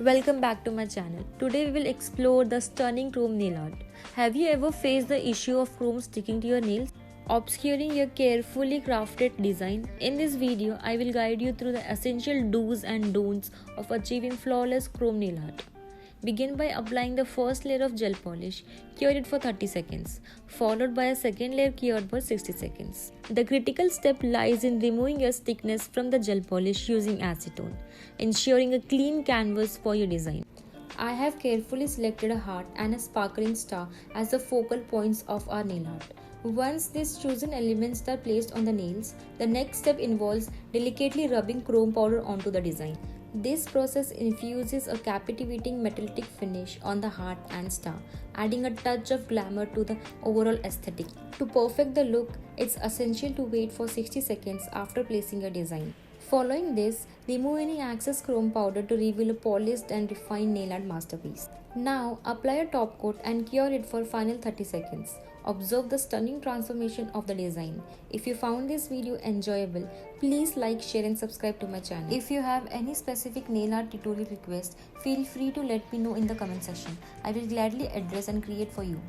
Welcome back to my channel. Today we will explore the stunning chrome nail art. Have you ever faced the issue of chrome sticking to your nails, obscuring your carefully crafted design? In this video, I will guide you through the essential do's and don'ts of achieving flawless chrome nail art. Begin by applying the first layer of gel polish, cure it for 30 seconds, followed by a second layer cured for 60 seconds. The critical step lies in removing your stickness from the gel polish using acetone, ensuring a clean canvas for your design. I have carefully selected a heart and a sparkling star as the focal points of our nail art. Once these chosen elements are placed on the nails, the next step involves delicately rubbing chrome powder onto the design. This process infuses a captivating metallic finish on the heart and star, adding a touch of glamour to the overall aesthetic. To perfect the look, it's essential to wait for 60 seconds after placing your design. Following this, remove any excess chrome powder to reveal a polished and refined nail art masterpiece. Now, apply a top coat and cure it for final 30 seconds. Observe the stunning transformation of the design. If you found this video enjoyable, please like, share and subscribe to my channel. If you have any specific nail art tutorial request, feel free to let me know in the comment section. I will gladly address and create for you.